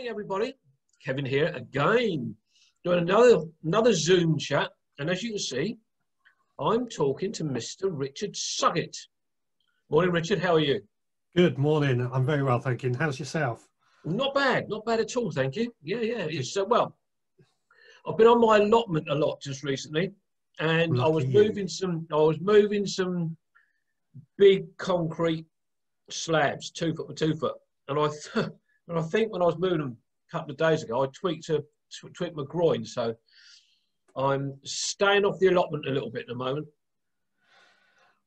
everybody, Kevin here again, doing another Zoom chat, and as you can see, I'm talking to Mr. Richard Suggett. Morning, Richard. How are you? Good morning. I'm very well, thank you. How's yourself? Not bad at all, thank you. Yeah. It's well. I've been on my allotment a lot just recently, and I was moving some big concrete slabs, 2 foot by 2 foot, and I think when I was moving them a couple of days ago, I tweaked my groin, so I'm staying off the allotment a little bit at the moment.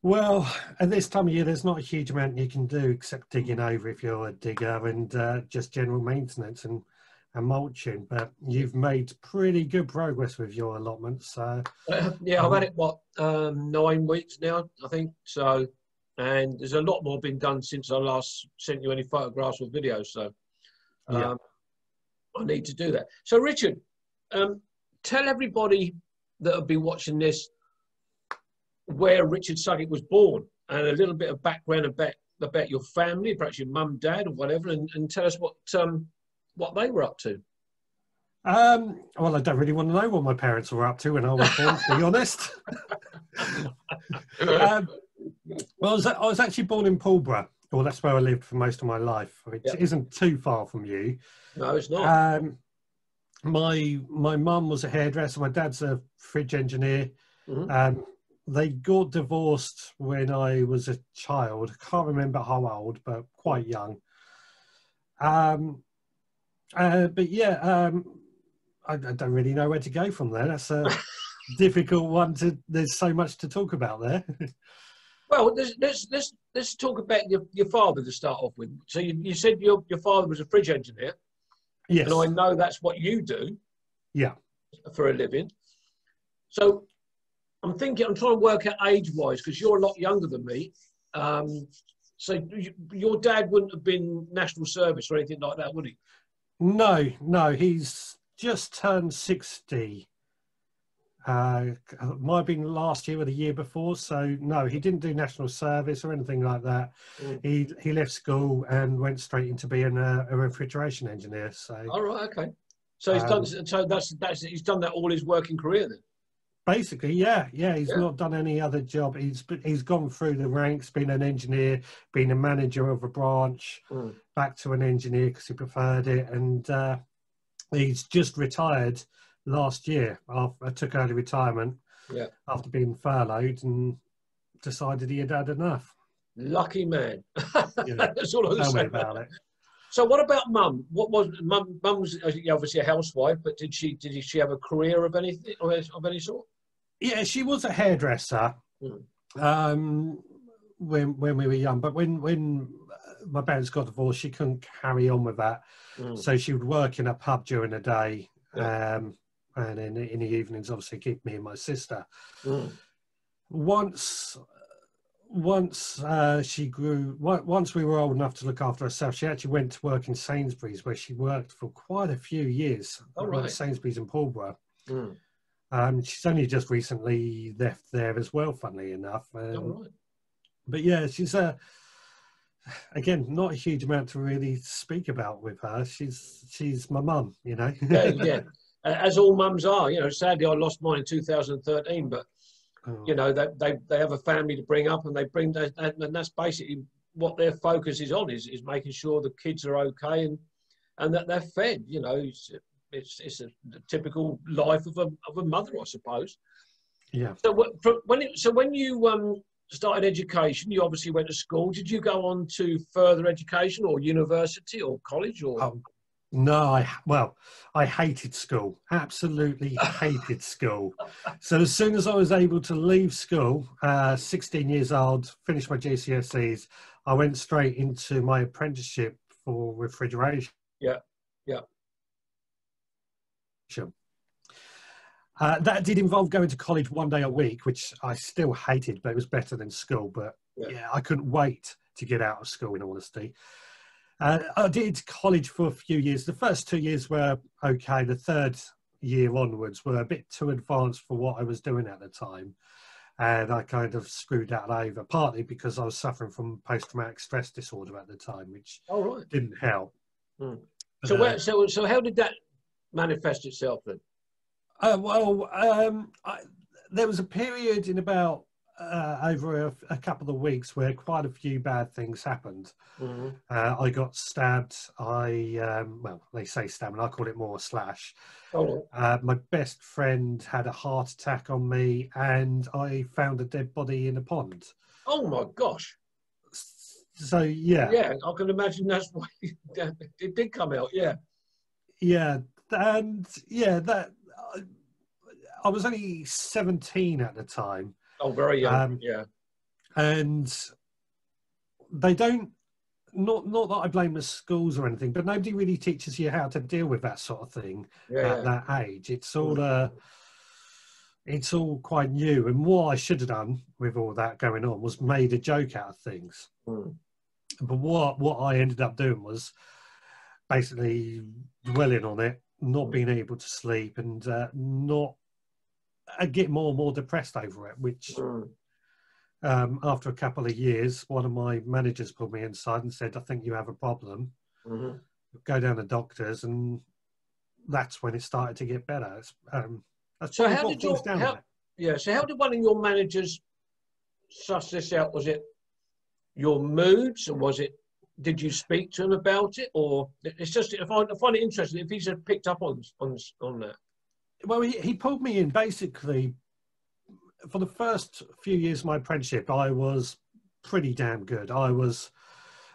Well, at this time of year, there's not a huge amount you can do except digging over if you're a digger and just general maintenance and mulching. But you've made pretty good progress with your allotments. So yeah, I've had it 9 weeks now, I think. So, and there's a lot more been done since I last sent you any photographs or videos. So, yeah. I need to do that. So, Richard, tell everybody that will be watching this where Richard Suggett was born and a little bit of background about your family, perhaps your mum, dad, or whatever, and tell us what they were up to. Well, I don't really want to know what my parents were up to when I was born, to be honest. Well, I was actually born in Pulborough. Well, that's where I lived for most of my life, which isn't too far from you. No, it's not. My mum was a hairdresser. My dad's a fridge engineer. Mm-hmm. They got divorced when I was a child. I can't remember how old, but quite young. But yeah, I don't really know where to go from there. That's a difficult one there's so much to talk about there. Well, let's talk about your father to start off with. So you said your father was a fridge engineer. Yes. And I know that's what you do. Yeah. For a living. So I'm trying to work out age-wise, because you're a lot younger than me. So your dad wouldn't have been national service or anything like that, would he? No, he's just turned 60. Might have been last year or the year before. So no, he didn't do national service or anything like that. He left school and went straight into being a refrigeration engineer. So all right, okay. So he's done. So he's done that all his working career then. Basically, yeah. He's not done any other job. He's gone through the ranks, been an engineer, been a manager of a branch, back to an engineer because he preferred it, and he's just retired last year. I took early retirement after being furloughed and decided he had had enough. Lucky man. Yeah. That's all I was Tell saying me about it. So what about mum? What was mum? Mum was obviously a housewife, but did she have a career of anything of any sort? Yeah, she was a hairdresser when we were young. But when my parents got divorced, she couldn't carry on with that. So she would work in a pub during the day, and in the evenings, obviously, keep me and my sister. Once she grew, once we were old enough to look after herself, she actually went to work in Sainsbury's, where she worked for quite a few years. Sainsbury's in Pulborough. She's only just recently left there as well, funnily enough. But yeah, she's again, not a huge amount to really speak about with her. She's my mum, you know. Yeah. As all mums are, you know. Sadly, I lost mine in 2013, but. You know, they have a family to bring up, and they bring that, and that's basically what their focus is on, is making sure the kids are okay and that they're fed. You know, it's a typical life of a mother, I suppose. Yeah. So when you started education, you obviously went to school. Did you go on to further education or university or college or? No, I hated school, absolutely hated school. So as soon as I was able to leave school, 16 years old, finished my GCSEs, I went straight into my apprenticeship for refrigeration. Yeah. That did involve going to college 1 day a week, which I still hated, but it was better than school. But yeah, I couldn't wait to get out of school, in all honesty. I did college for a few years. The first 2 years were okay. The third year onwards were a bit too advanced for what I was doing at the time. And I kind of screwed that over, partly because I was suffering from post-traumatic stress disorder at the time, which didn't help. So how did that manifest itself then? There was a period in about over a couple of weeks where quite a few bad things happened. Mm-hmm. I got stabbed. They say stabbed, and I call it more a slash. Oh. My best friend had a heart attack on me, and I found a dead body in a pond. Oh my gosh! So yeah, I can imagine that's why it did come out. Yeah, and that I was only 17 at the time. Oh, very young. And they don't. Not that I blame the schools or anything, but nobody really teaches you how to deal with that sort of thing at that age. It's all quite new. And what I should have done with all that going on was made a joke out of things. Mm. But what I ended up doing was basically dwelling on it, not being able to sleep, and get more and more depressed over it, which after a couple of years, one of my managers pulled me inside and said, I think you have a problem. Mm-hmm. Go down to doctors, and that's when it started to get better. So how did one of your managers suss this out? Was it your moods, or did you speak to him about it? Or it's just, I find it interesting if he's picked up on that. Well, he pulled me in basically. For the first few years of my apprenticeship, I was pretty damn good. I was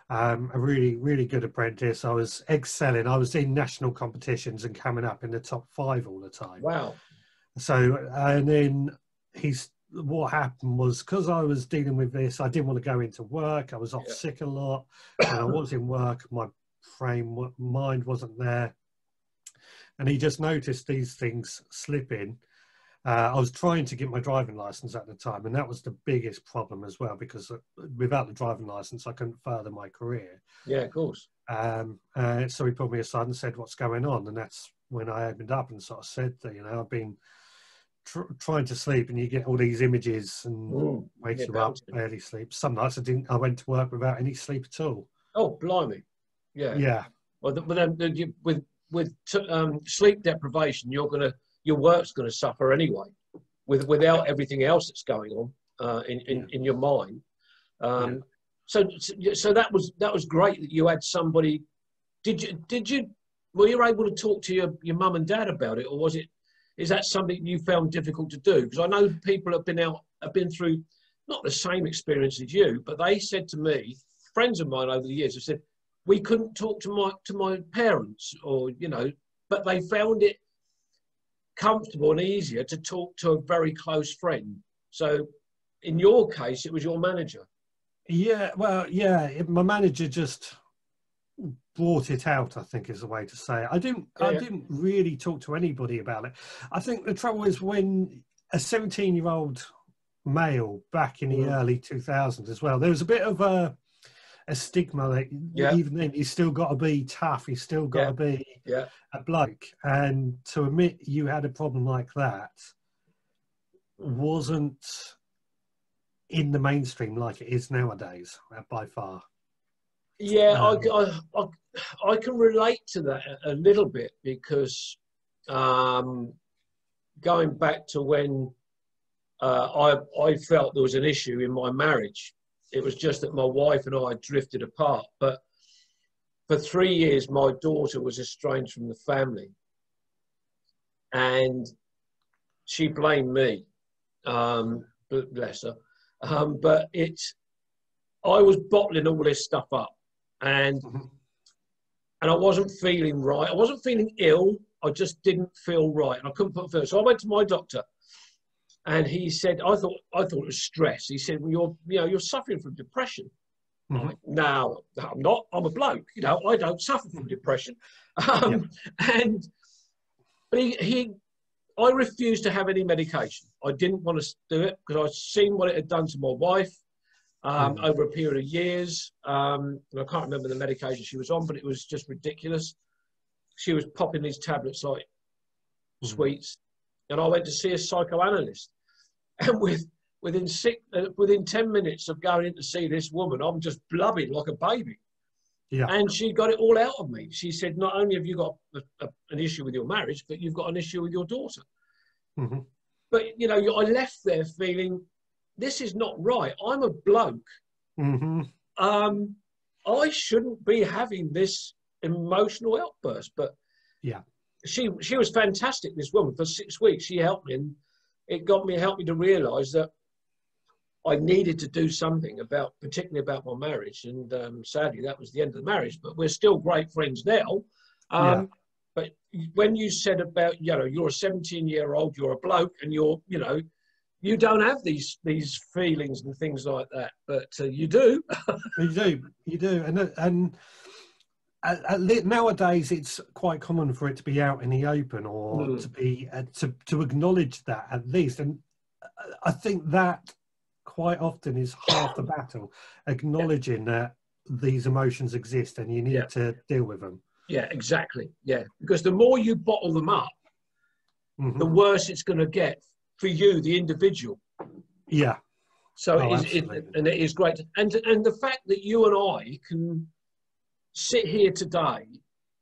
a really, really good apprentice. I was excelling. I was in national competitions and coming up in the top 5 all the time. Wow. So, and then what happened was, because I was dealing with this, I didn't want to go into work. I was off sick a lot. And I was in work. My mind wasn't there. And he just noticed these things slipping. I was trying to get my driving license at the time, and that was the biggest problem as well, because without the driving license, I couldn't further my career. Yeah, of course. So he pulled me aside and said, what's going on? And that's when I opened up and sort of said that, I've been trying to sleep, and you get all these images and wake you up, barely sleep. Some nights I went to work without any sleep at all. Oh, blimey. Yeah. Yeah. Well, but then with sleep deprivation, your work's going to suffer anyway, without everything else that's going on in your mind. So that was great that you had somebody. Were you able to talk to your mum and dad about it, or is that something you found difficult to do? Because I know people have been through not the same experience as you, but they said to me, friends of mine over the years have said, we couldn't talk to my parents, or but they found it comfortable and easier to talk to a very close friend. So in your case, it was your manager. Yeah, well, my manager just brought it out, I think is the way to say it. I didn't really talk to anybody about it. I think the trouble is, when a 17-year-old male back in the early 2000s as well, there was a bit of a stigma that even then you still got to be tough, you still got to be a bloke, and to admit you had a problem like that wasn't in the mainstream like it is nowadays, by far. I can relate to that a little bit, because going back to when I felt there was an issue in my marriage. It was just that my wife and I drifted apart. But for 3 years, my daughter was estranged from the family. And she blamed me, bless her. But I was bottling all this stuff up. And I wasn't feeling right. I wasn't feeling ill. I just didn't feel right. And I couldn't put it first. So I went to my doctor. And he said, I thought it was stress. He said, well, you're suffering from depression. I'm like, no, I'm not. I'm a bloke. I don't suffer from depression. But I refused to have any medication. I didn't want to do it because I'd seen what it had done to my wife over a period of years. And I can't remember the medication she was on, but it was just ridiculous. She was popping these tablets like sweets. And I went to see a psychoanalyst. And within 10 minutes of going in to see this woman, I'm just blubbing like a baby. Yeah. And she got it all out of me. She said, not only have you got an issue with your marriage, but you've got an issue with your daughter. Mm-hmm. But, you know, I left there feeling, this is not right. I'm a bloke. Mm-hmm. I shouldn't be having this emotional outburst. But yeah, she was fantastic, this woman. For 6 weeks, she helped me. And it helped me to realise that I needed to do something particularly about my marriage. And sadly, that was the end of the marriage. But we're still great friends now. But when you said about, you know, you're a 17-year-old, you're a bloke, and you're, you know, you don't have these feelings and things like that, but you do. You do, and nowadays it's quite common for it to be out in the open, or to be to acknowledge that at least. And I think that quite often is half the battle, acknowledging that these emotions exist and you need to deal with them. Yeah, exactly. Yeah, because the more you bottle them up, the worse it's going to get for you, the individual. Yeah. So it is great. And the fact that you and I can sit here today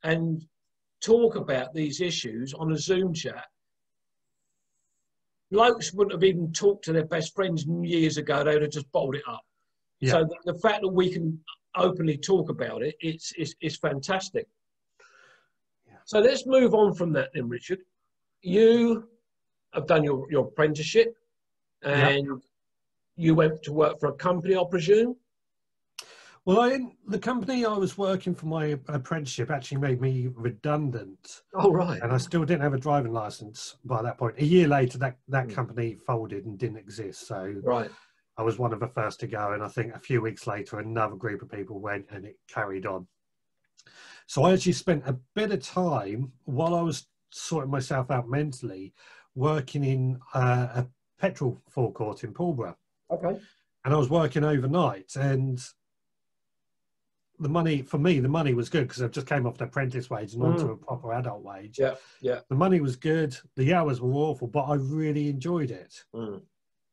and talk about these issues on a Zoom chat. Blokes wouldn't have even talked to their best friends years ago. They would have just bottled it up. Yeah. So the fact that we can openly talk about it, it's fantastic. Yeah. So let's move on from that then, Richard. You have done your apprenticeship, and you went to work for a company, I presume? Well, the company I was working for my apprenticeship actually made me redundant. Oh, right. And I still didn't have a driving license by that point. A year later, that company folded and didn't exist. So I was one of the first to go. And I think a few weeks later, another group of people went, and it carried on. So I actually spent a bit of time while I was sorting myself out mentally, working in a petrol forecourt in Pulborough. Okay. And I was working overnight, and the money was good because I just came off the apprentice wage and onto a proper adult wage. Yeah, yeah. The money was good. The hours were awful, but I really enjoyed it.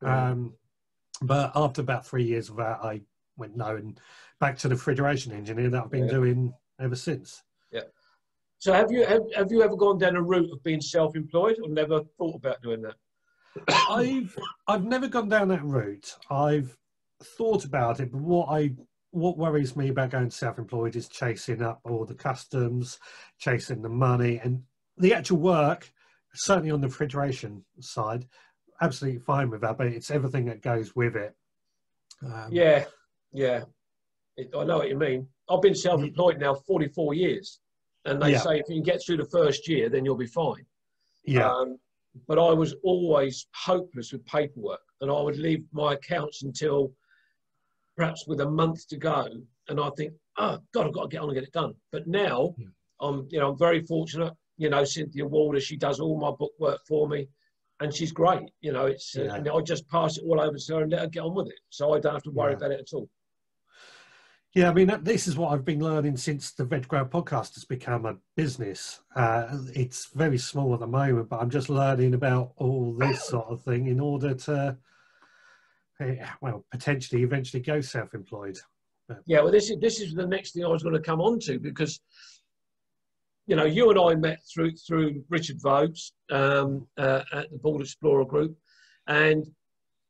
But after about 3 years of that, I went and back to the refrigeration engineer that I've been doing ever since. Yeah. So have you ever gone down a route of being self-employed, or never thought about doing that? I've never gone down that route. I've thought about it, but what worries me about going self-employed is chasing up all the customs, chasing the money, and the actual work, certainly on the refrigeration side, absolutely fine with that, but it's everything that goes with it. I know what you mean. I've been self-employed now 44 years, and they say if you can get through the first year, then you'll be fine. Yeah. But I was always hopeless with paperwork, and I would leave my accounts until perhaps with a month to go, and I think, oh God, I've got to get on and get it done. But now I'm very fortunate. You know, Cynthia Walder, she does all my book work for me, and she's great. You know, and I just pass it all over to her and let her get on with it, so I don't have to worry about it at all. Yeah, I mean, this is what I've been learning since the Veg Grower podcast has become a business. It's very small at the moment, but I'm just learning about all this sort of thing in order to, potentially eventually go self-employed. Yeah, well, this is the next thing I was going to come on to, because, you know, you and I met through Richard Vobes at the Board Explorer group, and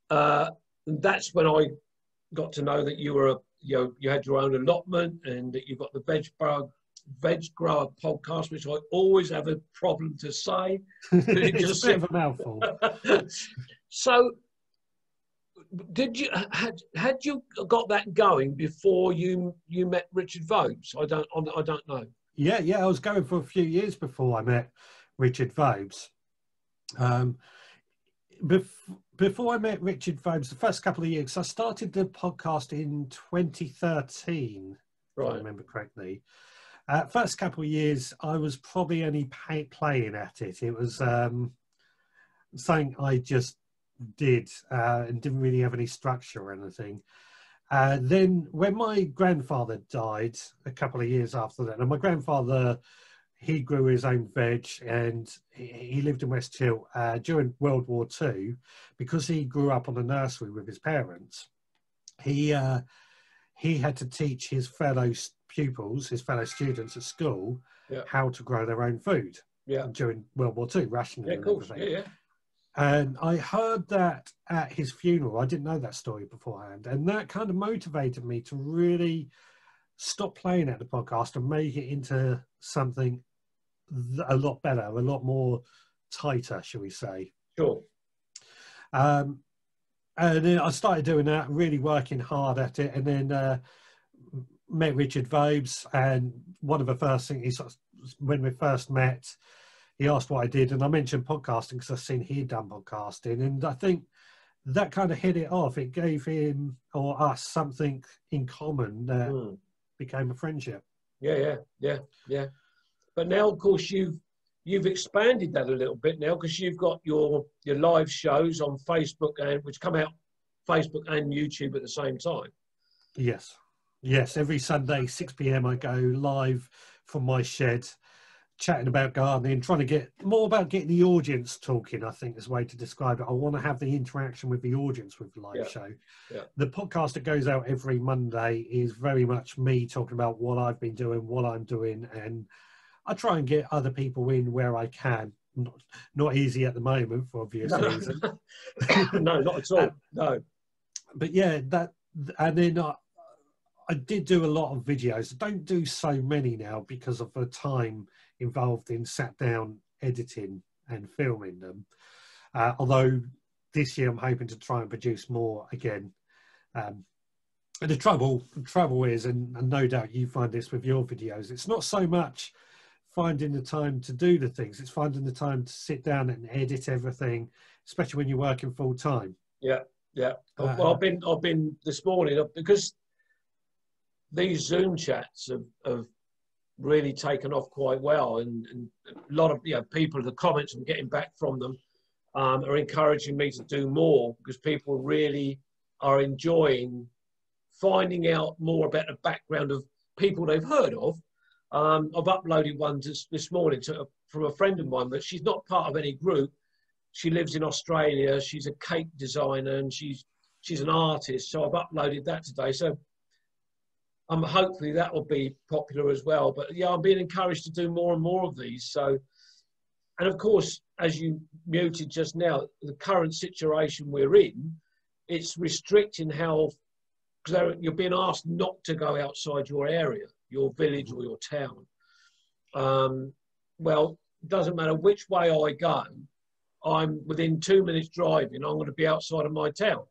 that's when I got to know that you were you had your own allotment, and that you've got the Veg Grower podcast, which I always have a problem to say. It's just a bit of a mouthful. So, had you got that going before you met Richard Vobes? I don't know. Yeah, I was going for a few years before I met Richard Vobes. Before I met Richard Vobes, the first couple of years, I started the podcast in 2013, if I remember correctly. First couple of years, I was probably only playing at it. It was something I just did and didn't really have any structure or anything. Then when my grandfather died a couple of years after that, and my grandfather, he grew his own veg, and he lived in West Hill during World War II. Because he grew up on a nursery with his parents, he had to teach his fellow pupils, his fellow students at school, yeah. how to grow their own food during World War II, rationing and everything. Yeah. And I heard that at his funeral. I didn't know that story beforehand. And that kind of motivated me to really stop playing at the podcast and make it into something a lot better, a lot more tighter, shall we say. Sure. And then I started doing that, really working hard at it. And then met Richard Vobes. And one of the first things, when we first met, he asked what I did, and I mentioned podcasting because I've seen he'd done podcasting, and I think that kind of hit it off. It gave him or us something in common that became a friendship. Yeah. But now, of course, you've expanded that a little bit now, because you've got your live shows on Facebook, and which come out Facebook and YouTube at the same time. Yes. Every Sunday, 6 p.m. I go live from my shed, chatting about gardening, trying to get more about getting the audience talking, I think is the way to describe it. I want to have the interaction with the audience with the live show. Yeah. The podcast that goes out every Monday is very much me talking about what I've been doing, what I'm doing, and I try and get other people in where I can. Not easy at the moment for obvious reasons. No, not at all. No. But yeah, and then I did do a lot of videos. I don't do so many now because of the time involved in sat down editing and filming them. Although this year I'm hoping to try and produce more again. And the trouble is, and no doubt you find this with your videos, it's not so much finding the time to do the things, it's finding the time to sit down and edit everything, especially when you're working full time. Yeah. Well, I've been this morning, because these Zoom chats have really taken off quite well, and a lot of people, the comments I'm getting back from them are encouraging me to do more, because people really are enjoying finding out more about the background of people they've heard of. I've uploaded one this morning from a friend of mine, but she's not part of any group. She lives in Australia. She's a cake designer, and she's an artist. So I've uploaded that today. So hopefully that will be popular as well. But yeah, I'm being encouraged to do more and more of these. So, and of course, as you muted just now, the current situation we're in, it's restricting how, because you're being asked not to go outside your area, your village or your town. Well, it doesn't matter which way I go, I'm within 2 minutes driving, I'm going to be outside of my town.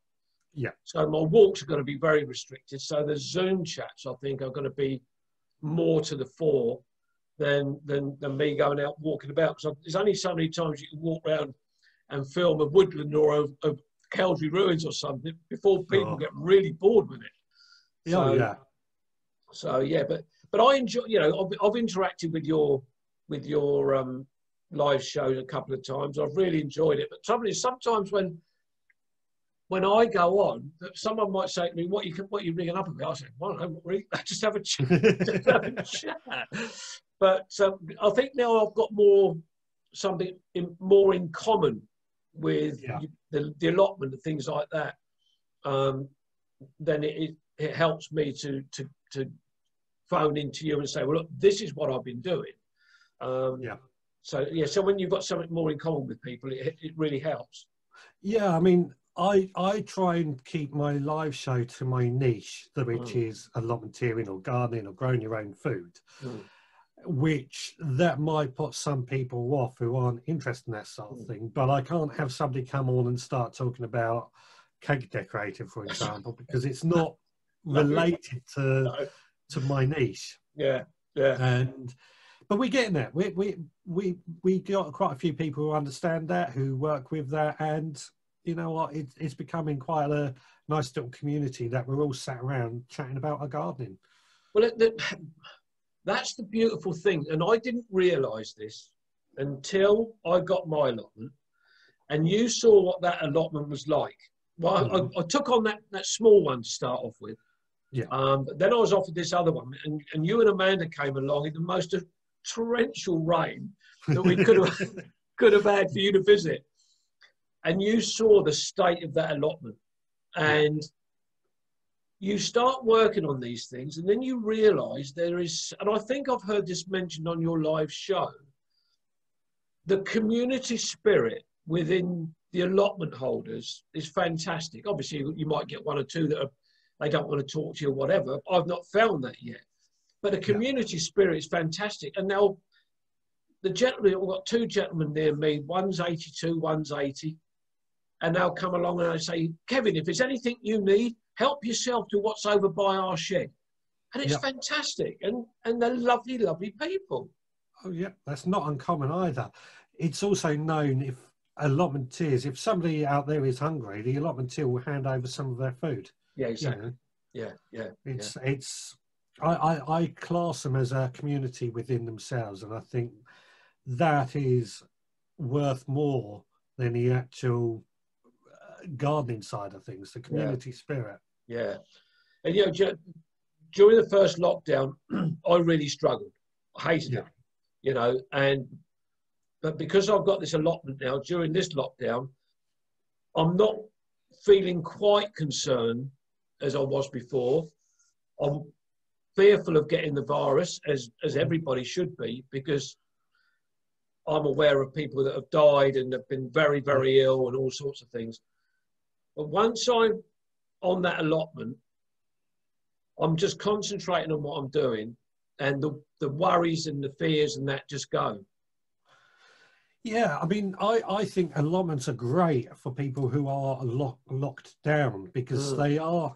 Yeah. So my walks are going to be very restricted. So the Zoom chats, I think, are going to be more to the fore than me going out walking about. Because there's only so many times you can walk around and film a woodland or a Cowdrey ruins or something before people get really bored with it. So yeah, but I enjoy. I've interacted with your live shows a couple of times. I've really enjoyed it. But trouble is, sometimes when I go on, someone might say to me, "What are you ringing up about?" I say, "Well, no, not really. Just have a chat." But I think now I've got something more in common with the allotment and things like that. Then it helps me to phone into you and say, "Well, look, this is what I've been doing." So when you've got something more in common with people, it really helps. Yeah, I mean, I try and keep my live show to my niche, which is allotmenteering or gardening or growing your own food, which that might put some people off who aren't interested in that sort of thing. But I can't have somebody come on and start talking about cake decorating, for example, because it's not related to my niche. Yeah. But we're getting there. We got quite a few people who understand that, who work with that, and you know what? It's becoming quite a nice little community that we're all sat around chatting about our gardening. Well, that's the beautiful thing, and I didn't realise this until I got my allotment, and you saw what that allotment was like. Well, I took on that small one to start off with. Yeah. But then I was offered this other one, and you and Amanda came along in the most torrential rain that we could have had for you to visit, and you saw the state of that allotment, and you start working on these things, and then you realise there is, and I think I've heard this mentioned on your live show, the community spirit within the allotment holders is fantastic. Obviously, you might get one or two that they don't want to talk to you or whatever. I've not found that yet. But the community spirit is fantastic. And now, the gentlemen, we've got two gentlemen near me, one's 82, one's 80, and they'll come along and they say, Kevin, if there's anything you need, help yourself to what's over by our shed. And it's fantastic. And they're lovely, lovely people. Oh, yeah, that's not uncommon either. It's also known if allotmenteers, if somebody out there is hungry, the allotmenteer will hand over some of their food. Yeah, exactly. You know? It's I class them as a community within themselves, and I think that is worth more than the actual gardening side of things, the community spirit. Yeah. And, you know, during the first lockdown, I really struggled. I hated it, you know, but because I've got this allotment now, during this lockdown, I'm not feeling quite concerned as I was before. I'm fearful of getting the virus, as everybody should be, because I'm aware of people that have died and have been very, very ill and all sorts of things. But once I'm on that allotment, I'm just concentrating on what I'm doing, and the worries and the fears and that just go. Yeah, I mean, I think allotments are great for people who are locked down, because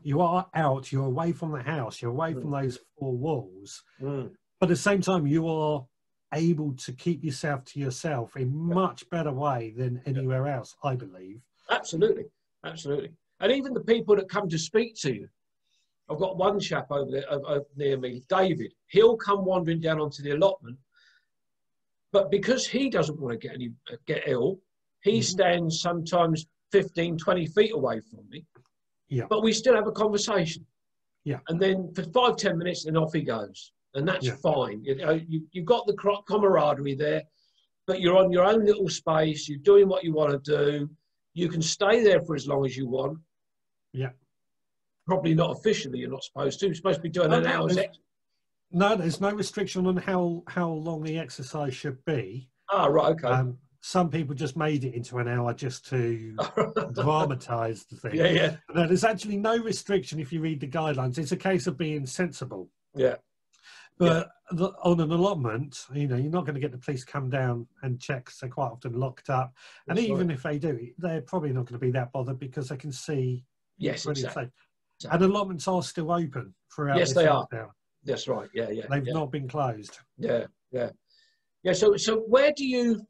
you are out, you're away from the house, you're away from those four walls. But at the same time, you are able to keep yourself to yourself in much better way than anywhere else, I believe. Absolutely, absolutely. And even the people that come to speak to you. I've got one chap over there over near me, David. He'll come wandering down onto the allotment, but because he doesn't want to get ill, he stands sometimes 15, 20 feet away from me. Yeah. But we still have a conversation. Yeah. And then for 5-10 minutes, then off he goes. And that's fine. You know, you've got the camaraderie there, but you're on your own little space. You're doing what you want to do. You can stay there for as long as you want. Yeah. Probably not officially, you're not supposed to. You're supposed to be doing an hour's exercise. No, there's no restriction on how long the exercise should be. Ah, right, okay. Some people just made it into an hour just to dramatise the thing. Yeah, yeah. No, there's actually no restriction if you read the guidelines. It's a case of being sensible. Yeah. But on an allotment, you know, you're not going to get the police come down and check, so they're quite often locked up. And even if they do, they're probably not going to be that bothered because they can see. Yes, exactly. And allotments are still open throughout. Yes, they are. That's right. Yeah, yeah. They've not been closed. Yeah, yeah, yeah. So where do you?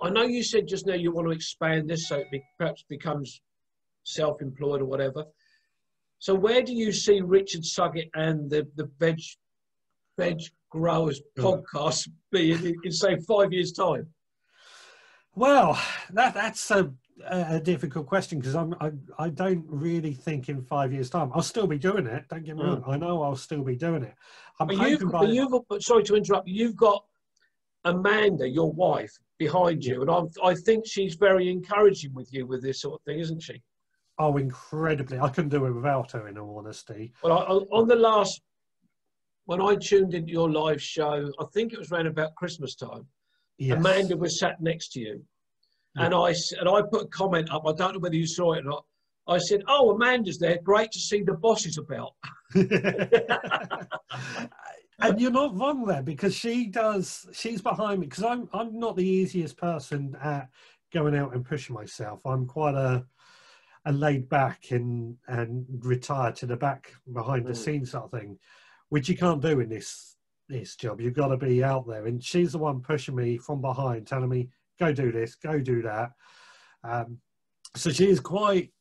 I know you said just now you want to expand this so it perhaps becomes self-employed or whatever. So where do you see Richard Suggett and the Veg Growers podcast being in say 5 years' time? Well, that's a difficult question, because I don't really think in 5 years' time I'll still be doing it. Don't get me wrong. I know I'll still be doing it. Sorry to interrupt. You've got Amanda, your wife, behind you, and I think she's very encouraging with you with this sort of thing, isn't she? Oh, incredibly! I couldn't do it without her, in all honesty. Well, on the last, when I tuned into your live show, I think it was around about Christmas time. Yes. Amanda was sat next to you. And I put a comment up. I don't know whether you saw it or not. I said, "Oh, Amanda's there. Great to see the boss is about." And you're not wrong there, because she's behind me, because I'm not the easiest person at going out and pushing myself. I'm quite a laid back and retired to the back behind the scenes sort of thing, which you can't do in this job. You've got to be out there, and she's the one pushing me from behind, telling me, go do this, go do that. So she is quite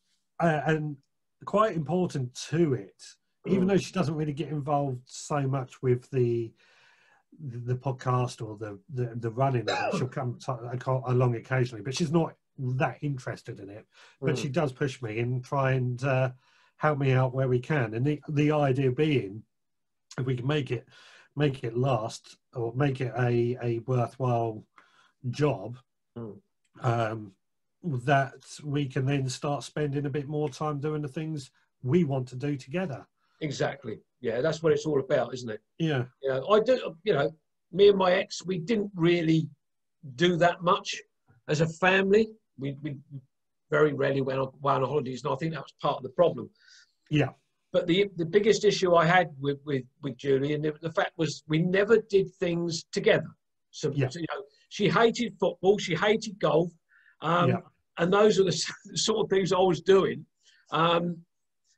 important to it, even though she doesn't really get involved so much with the podcast or the running of it. She'll come along occasionally, but she's not that interested in it. But she does push me and try and help me out where we can. And the idea being, if we can make it last, or make it a worthwhile job, that we can then start spending a bit more time doing the things we want to do together. Exactly. Yeah, that's what it's all about, isn't it? Yeah. Yeah, I do. You know, me and my ex, we didn't really do that much as a family. We very rarely went on holidays, and I think that was part of the problem. Yeah. But the biggest issue I had with Julie, and the fact was, we never did things together. So, you know, she hated football, she hated golf, and those are the sort of things I was doing.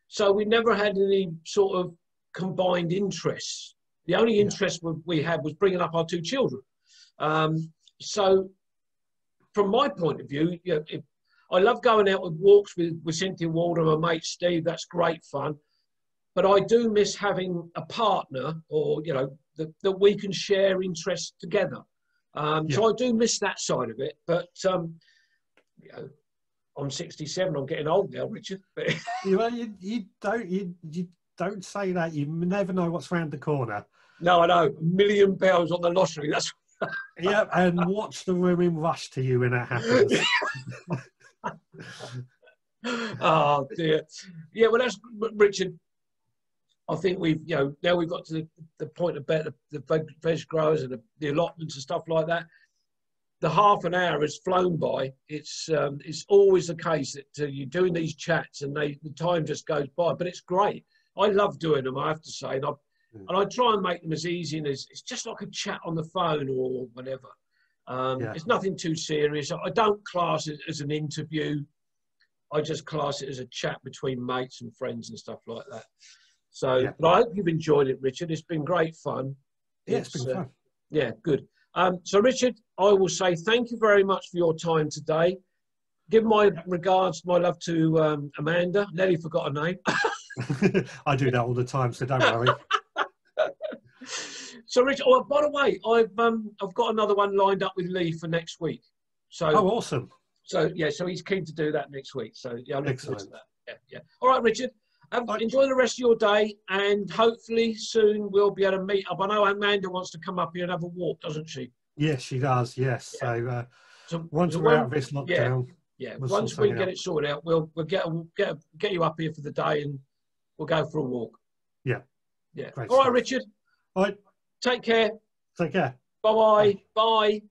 So we never had any sort of combined interests. The only interest we had was bringing up our two children. So from my point of view, you know, I love going out with walks with Cynthia Ward and my mate Steve. That's great fun. But I do miss having a partner, or, you know, that we can share interests together. So I do miss that side of it. But, you know, I'm 67. I'm getting old now, Richard. you don't say that. You never know what's round the corner. No, I know. £1 million on the lottery. That's yeah, and watch the women rush to you when that happens. Oh dear. Yeah, well, that's Richard. I think we've, you know, now we've got to the point about the veg growers and the allotments and stuff like that. The half an hour has flown by. It's always the case that you're doing these chats and the time just goes by. But it's great. I love doing them, I have to say, and I try and make them as easy and it's just like a chat on the phone or whatever. It's nothing too serious. I don't class it as an interview. I just class it as a chat between mates and friends and stuff like that. So, but I hope you've enjoyed it, Richard. It's been great fun. Yeah, it's been fun. Yeah, good. So, Richard, I will say thank you very much for your time today. Give my regards, my love to Amanda. Nearly forgot her name. I do that all the time, so don't worry. So, Richard, oh, by the way, I've got another one lined up with Lee for next week. So, awesome. So, yeah, so he's keen to do that next week. So, yeah, I look forward to that. Yeah. All right, Richard. Enjoy the rest of your day, and hopefully soon we'll be able to meet up. I know Amanda wants to come up here and have a walk, doesn't she? Yes, she does. Yes. Yeah. So once we're out of this lockdown, once we get it sorted out, we'll get you up here for the day, and we'll go for a walk. Yeah. Great All right, Richard. All right. Take care. Take care. Bye-bye. Bye.